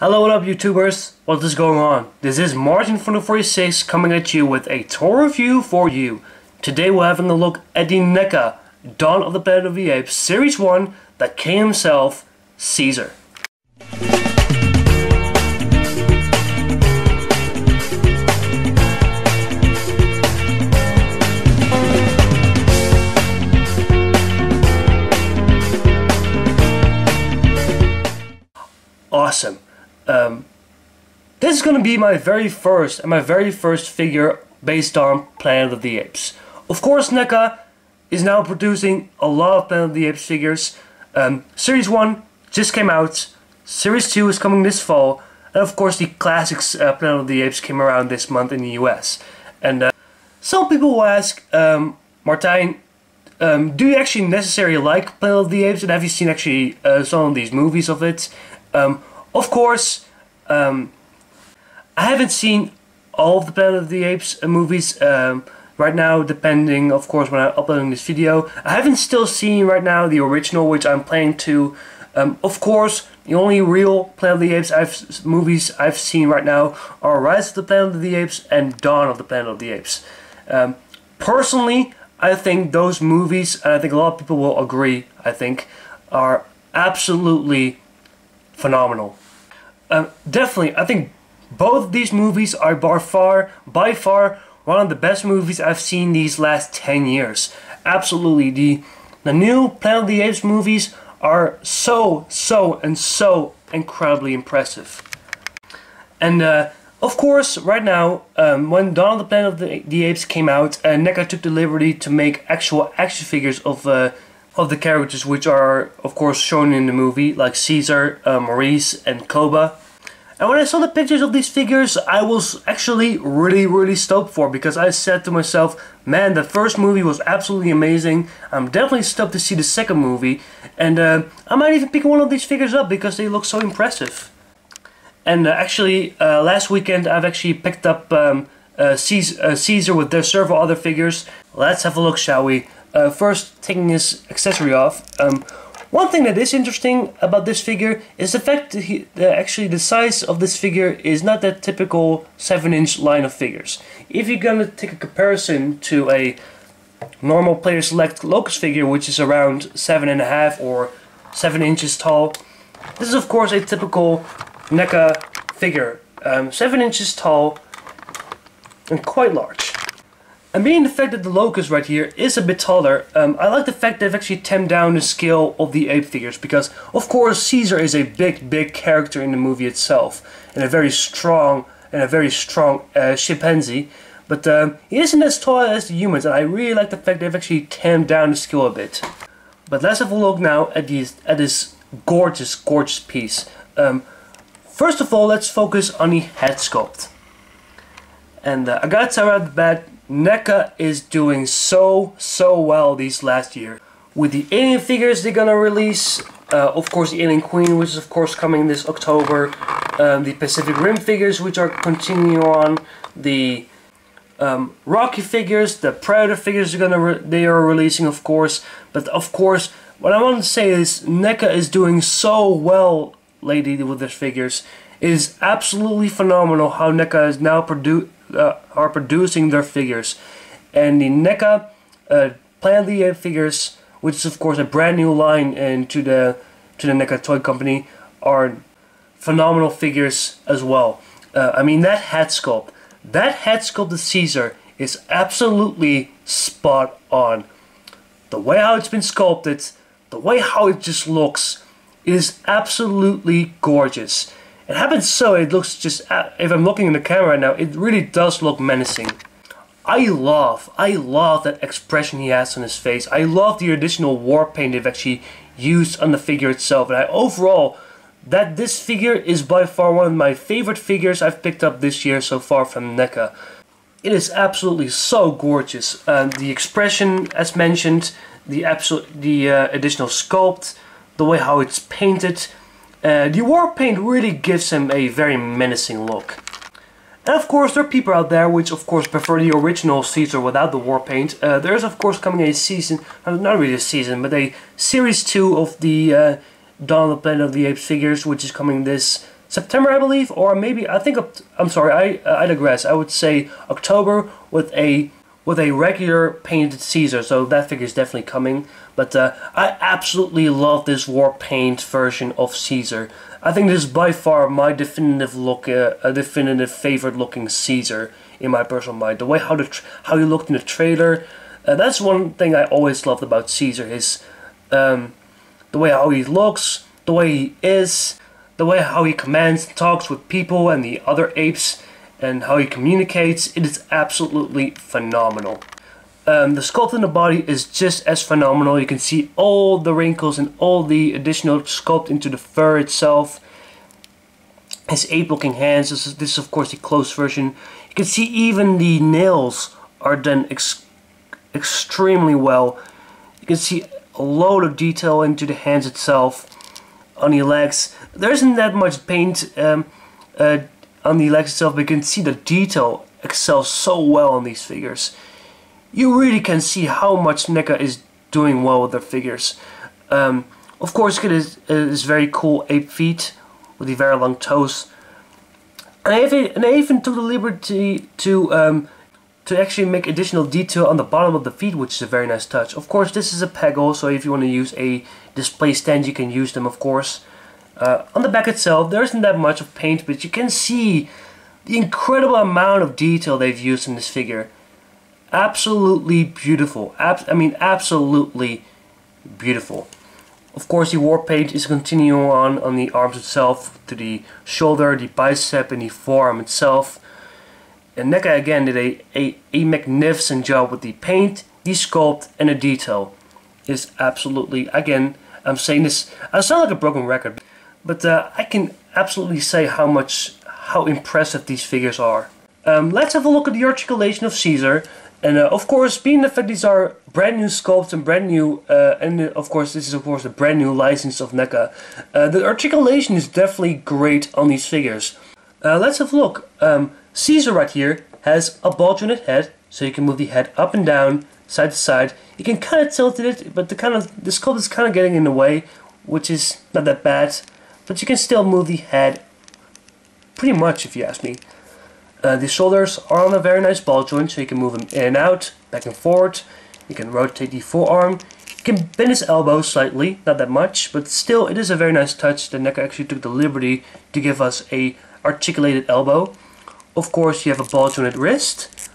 Hello, what up YouTubers? What is going on? This is Martin from the 46 coming at you with a tour review for you. Today we're having a look at the Neca, Dawn of the Planet of the Apes Series 1, the king himself, Caesar. Awesome. This is going to be my very first figure based on Planet of the Apes. Of course, Neca is now producing a lot of Planet of the Apes figures. Series 1 just came out, Series 2 is coming this fall, and of course the classics Planet of the Apes came around this month in the US. And some people will ask, Martijn, do you actually necessarily like Planet of the Apes, and have you seen actually some of these movies of it? Of course, I haven't seen all of the Planet of the Apes movies right now, depending, of course, when I'm uploading this video. I haven't still seen right now the original, which I'm planning to. Of course, the only real Planet of the Apes movies I've seen right now are Rise of the Planet of the Apes and Dawn of the Planet of the Apes. Personally, I think those movies, and I think a lot of people will agree, I think, are absolutely phenomenal. Definitely, I think both of these movies are by far one of the best movies I've seen these last 10 years. Absolutely, the new Planet of the Apes movies are so incredibly impressive. And of course, right now, when Dawn of the Planet of the Apes came out, Neca took the liberty to make actual action figures of the characters, which are of course shown in the movie, like Caesar, Maurice, and Koba. And when I saw the pictures of these figures, I was actually really stoked for, because I said to myself, man, the first movie was absolutely amazing. I'm definitely stoked to see the second movie, and I might even pick one of these figures up because they look so impressive. And actually, last weekend I've actually picked up Caesar with their several other figures. Let's have a look, shall we? First, taking his accessory off. One thing that is interesting about this figure is the fact that actually the size of this figure is not that typical 7-inch line of figures. If you're gonna take a comparison to a normal Player Select Locust figure, which is around 7.5 or 7 inches tall, this is of course a typical Neca figure, 7 inches tall and quite large. And being the fact that the Locust right here is a bit taller, I like the fact they've actually tamed down the scale of the ape figures, because of course Caesar is a big character in the movie itself, and a very strong chimpanzee, but he isn't as tall as the humans, and I really like the fact they've actually tamed down the scale a bit. But let's have a look now at this gorgeous piece. First of all, let's focus on the head sculpt. And I gotta tell right off the bat, Neca is doing so well these last year. With the alien figures they're gonna release, of course the Alien Queen, which is of course coming this October, the Pacific Rim figures, which are continuing on, the Rocky figures, the Predator figures they are releasing, of course. But of course, what I want to say is Neca is doing so well lately with their figures. It is absolutely phenomenal how Neca is now are producing their figures. And the Neca Planet of the Apes figures, which is of course a brand new line to the Neca toy company, are phenomenal figures as well. I mean, that head sculpt of Caesar is absolutely spot on. The way how it's been sculpted, the way how it just looks, it is absolutely gorgeous. It happens so it looks just, if I'm looking in the camera right now, it really does look menacing. I love that expression he has on his face. I love the additional war paint they've actually used on the figure itself. And overall, this figure is by far one of my favorite figures I've picked up this year so far from Neca. It is absolutely so gorgeous. The expression, as mentioned, the additional sculpt, the way how it's painted. The war paint really gives him a very menacing look. And of course there are people out there which of course prefer the original Caesar without the war paint. There's of course coming a season, not really a season, but a series 2 of the Dawn of the Planet of the Apes figures, which is coming this September, I believe, or maybe I think I'm sorry, I digress. I would say October with a regular painted Caesar, so that figure is definitely coming. But I absolutely love this war paint version of Caesar. I think this is by far my definitive favorite looking Caesar in my personal mind. The way how he looked in the trailer, that's one thing I always loved about Caesar. His the way how he looks, the way he is, the way how he commands and talks with people and the other apes, and how he communicates. It is absolutely phenomenal. The sculpt in the body is just as phenomenal. You can see all the wrinkles and all the additional sculpt into the fur itself. His ape-looking hands. This is of course the close version. You can see even the nails are done extremely well. You can see a load of detail into the hands itself. On the legs, there isn't that much paint on the legs itself, but you can see the detail excels so well on these figures. You really can see how much Neca is doing well with their figures. Of course, it is very cool ape feet with the very long toes, and I even took the liberty to actually make additional detail on the bottom of the feet, which is a very nice touch. Of course, this is a peggle, so if you want to use a display stand, you can use them, of course. On the back itself, there isn't that much of paint, but you can see the incredible amount of detail they've used in this figure. Absolutely beautiful. I mean, absolutely beautiful. Of course, the war paint is continuing on the arms itself, to the shoulder, the bicep, and the forearm itself. And Neca again did a magnificent job with the paint, the sculpt, and the detail. It's absolutely, again, I'm saying this, I sound like a broken record, but I can absolutely say how impressive these figures are. Let's have a look at the articulation of Caesar. And of course, being the fact these are brand new sculpts and brand new, and of course this is of course a brand new license of Neca, the articulation is definitely great on these figures. Let's have a look. Caesar right here has a ball jointed head, so you can move the head up and down, side to side. You can kind of tilt it, but the sculpt is kind of getting in the way, which is not that bad. But you can still move the head pretty much, if you ask me. The shoulders are on a very nice ball joint, so you can move them in and out, back and forward. You can rotate the forearm. You can bend his elbow slightly, not that much, but still it is a very nice touch. The Neca actually took the liberty to give us a articulated elbow. Of course, you have a ball jointed wrist.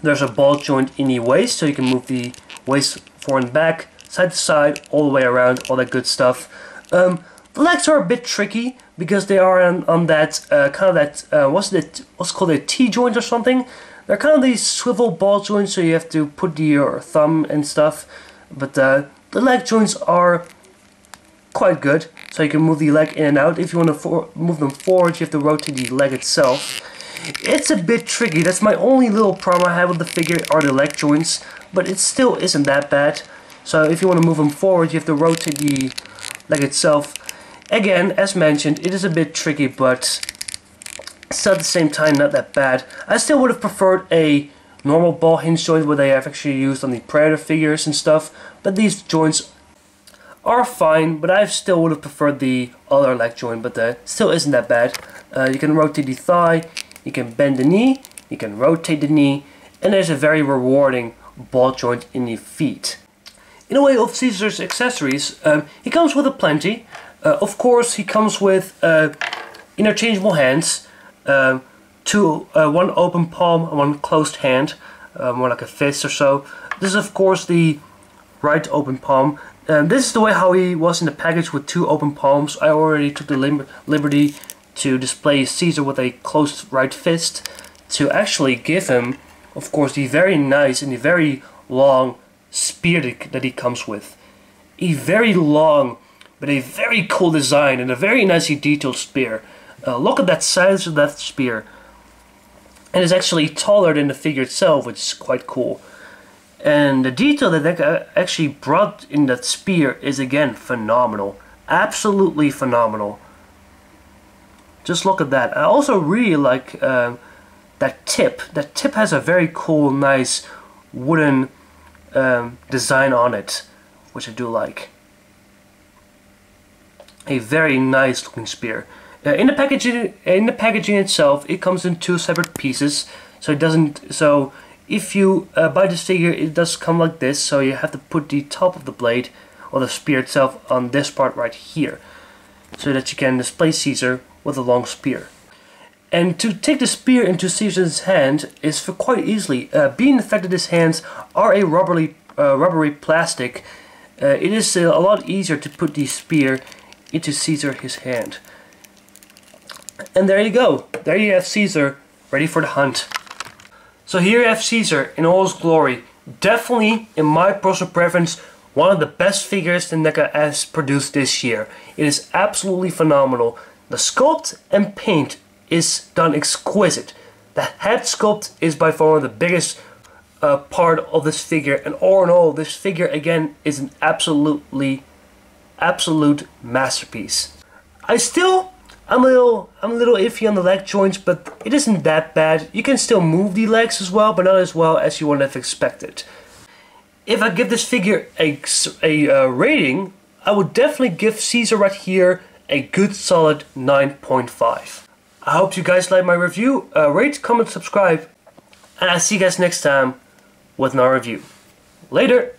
There's a ball joint in the waist, so you can move the waist forward and back, side to side, all the way around, all that good stuff. The legs are a bit tricky because they are on that kind of that what's called a T-joint or something. They're kind of these swivel ball joints, so you have to put your thumb and stuff. But the leg joints are quite good, so you can move the leg in and out. If you want to move them forward, you have to rotate the leg itself. It's a bit tricky. That's my only little problem I have with the figure, are the leg joints, but it still isn't that bad. So if you want to move them forward, you have to rotate the leg itself. Again, as mentioned, it is a bit tricky, but still at the same time not that bad. I still would have preferred a normal ball hinge joint, where they have actually used on the Predator figures and stuff, but these joints are fine, but I still would have preferred the other leg joint, but still isn't that bad. You can rotate the thigh, you can bend the knee, you can rotate the knee, and there's a very rewarding ball joint in the feet. In a way of Caesar's accessories, he comes with a plenty. Of course, he comes with interchangeable hands, one open palm and one closed hand, more like a fist or so. This is of course the right open palm. This is the way how he was in the package with two open palms. I already took the liberty to display Caesar with a closed right fist to actually give him, of course, the very nice and the very long spear that he comes with. A very long but a very cool design and a very nicely detailed spear. Look at that size of that spear. And it's actually taller than the figure itself, which is quite cool. And the detail that Neca actually brought in that spear is again phenomenal. Absolutely phenomenal. Just look at that. I also really like that tip. That tip has a very cool, nice wooden design on it, which I do like. a very nice looking spear. In the packaging itself, it comes in 2 separate pieces, so it doesn't. So if you buy this figure, it does come like this. So you have to put the top of the blade or the spear itself on this part right here, so that you can display Caesar with a long spear. And to take the spear into Caesar's hand is for quite easily. Being the fact that his hands are a rubbery plastic, it is a lot easier to put the spear into Caesar his hand. And there you go. There you have Caesar ready for the hunt. So here you have Caesar in all his glory. Definitely, in my personal preference, one of the best figures that Neca has produced this year. It is absolutely phenomenal. The sculpt and paint is done exquisite. The head sculpt is by far one of the biggest part of this figure, and all in all, this figure again is an absolute masterpiece. I'm a little iffy on the leg joints, but it isn't that bad. You can still move the legs as well, but not as well as you would have expected. If I give this figure a rating, I would definitely give Caesar right here a good solid 9.5. I hope you guys like my review. Rate, comment, subscribe, and I'll see you guys next time with another review. Later!